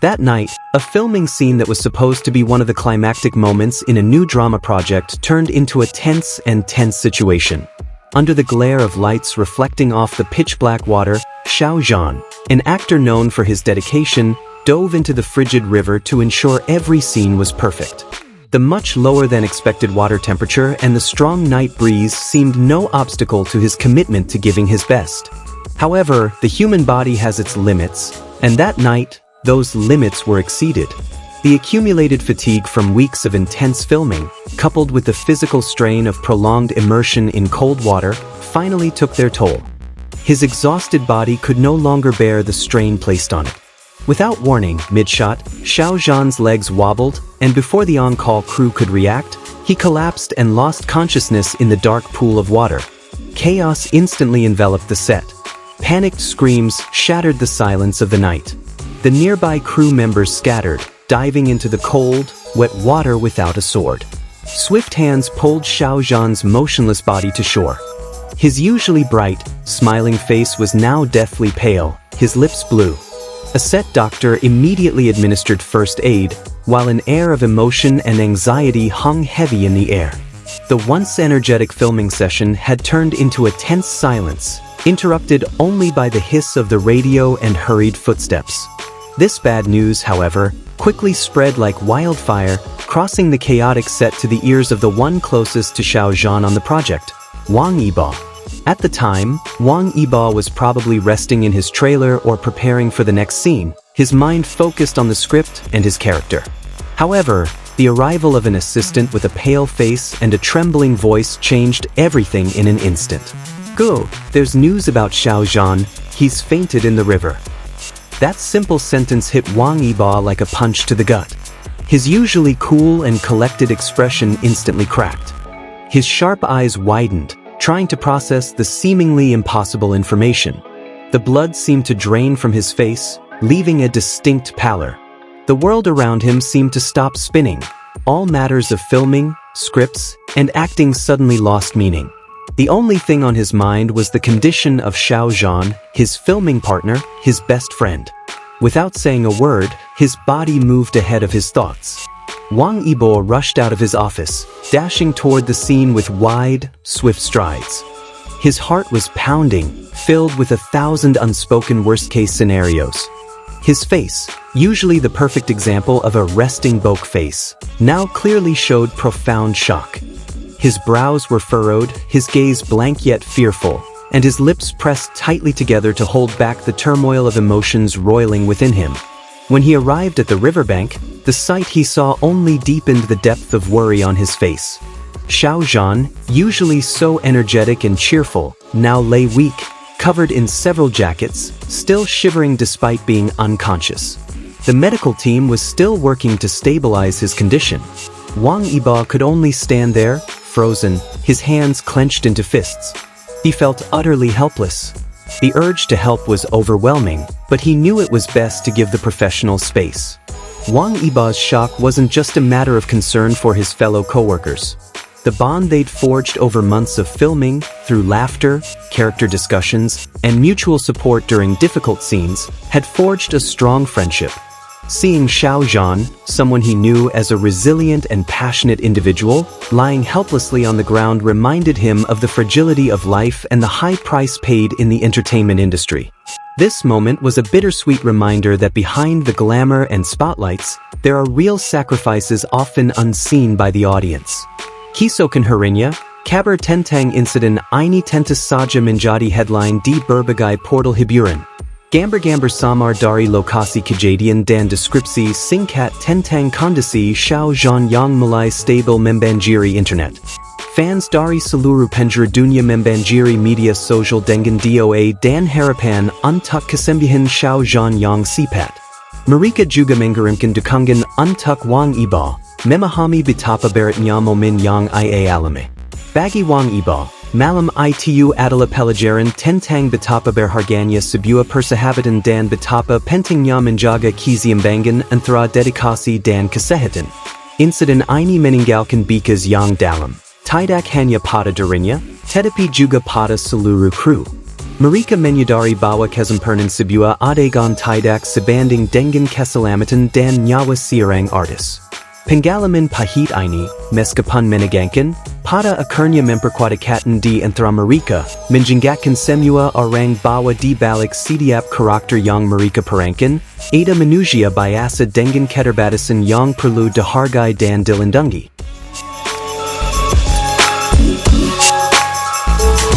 That night, a filming scene that was supposed to be one of the climactic moments in a new drama project turned into a tense situation. Under the glare of lights reflecting off the pitch-black water, Xiao Zhan, an actor known for his dedication, dove into the frigid river to ensure every scene was perfect. The much lower than expected water temperature and the strong night breeze seemed no obstacle to his commitment to giving his best. However, the human body has its limits, and that night, those limits were exceeded. The accumulated fatigue from weeks of intense filming, coupled with the physical strain of prolonged immersion in cold water, finally took their toll. His exhausted body could no longer bear the strain placed on it. Without warning, mid-shot, Xiao Zhan's legs wobbled, and before the on-call crew could react, he collapsed and lost consciousness in the dark pool of water. Chaos instantly enveloped the set. Panicked screams shattered the silence of the night. The nearby crew members scattered, diving into the cold, wet water without a sword. Swift hands pulled Xiao Zhan's motionless body to shore. His usually bright, smiling face was now deathly pale, his lips blue. A set doctor immediately administered first aid, while an air of emotion and anxiety hung heavy in the air. The once energetic filming session had turned into a tense silence, interrupted only by the hiss of the radio and hurried footsteps. This bad news, however, quickly spread like wildfire, crossing the chaotic set to the ears of the one closest to Xiao Zhan on the project, Wang Yibo. At the time, Wang Yibo was probably resting in his trailer or preparing for the next scene, his mind focused on the script and his character. However, the arrival of an assistant with a pale face and a trembling voice changed everything in an instant. "Go, there's news about Xiao Zhan, he's fainted in the river." That simple sentence hit Wang Yibo like a punch to the gut. His usually cool and collected expression instantly cracked. His sharp eyes widened, trying to process the seemingly impossible information. The blood seemed to drain from his face, leaving a distinct pallor. The world around him seemed to stop spinning. All matters of filming, scripts, and acting suddenly lost meaning. The only thing on his mind was the condition of Xiao Zhan, his filming partner, his best friend. Without saying a word, his body moved ahead of his thoughts. Wang Yibo rushed out of his office, dashing toward the scene with wide, swift strides. His heart was pounding, filled with 1,000 unspoken worst-case scenarios. His face, usually the perfect example of a resting Boke face, now clearly showed profound shock. His brows were furrowed, his gaze blank yet fearful, and his lips pressed tightly together to hold back the turmoil of emotions roiling within him. When he arrived at the riverbank, the sight he saw only deepened the depth of worry on his face. Xiao Zhan, usually so energetic and cheerful, now lay weak, covered in several jackets, still shivering despite being unconscious. The medical team was still working to stabilize his condition. Wang Yibo could only stand there, frozen, his hands clenched into fists. He felt utterly helpless. The urge to help was overwhelming, but he knew it was best to give the professional space. Wang Yibo's shock wasn't just a matter of concern for his fellow coworkers. The bond they'd forged over months of filming, through laughter, character discussions, and mutual support during difficult scenes, had forged a strong friendship. Seeing Xiao Zhan, someone he knew as a resilient and passionate individual, lying helplessly on the ground reminded him of the fragility of life and the high price paid in the entertainment industry. This moment was a bittersweet reminder that behind the glamour and spotlights, there are real sacrifices often unseen by the audience. Kisokan Harinya, Kabar Tentang Incident Ini Tentas Saja Menjadi Headline di Berbagai Portal Hiburan. Gambar-gambar samar dari lokasi kejadian dan deskripsi singkat tentang kondisi Xiao Zhan yang mulai stabil membanjiri internet. Fans dari seluruh penjuru dunia membanjiri media sosial dengan doa dan harapan untuk kesembuhan Xiao Zhan yang cepat. Mereka juga mengirimkan dukungan untuk Wang Yibo, memahami betapa beratnya momen yang ia alami. Bagi Wang Yibo, malam itu adalah pelajaran tentang betapa berharganya sebuah persahabatan dan betapa pentingnya menjaga keseimbangan antara dedikasi dan kesehatan. Insiden ini meninggalkan bekas yang dalam, tidak hanya pada dirinya, tetapi juga pada seluruh kru. Marika menyadari bahwa kesempurnaan sebuah adegan tidak sebanding dengan keselamatan dan nyawa seorang artis. Pengalaman pahit ini, meskipun menegangkan, pada akhirnya memperkuatkan di antara mereka, menjengakkan semua orang bahwa di balik setiap karakter yang mereka perankan, ada manusia biasa dengan keterbatasan yang perlu dihargai dan dilindungi.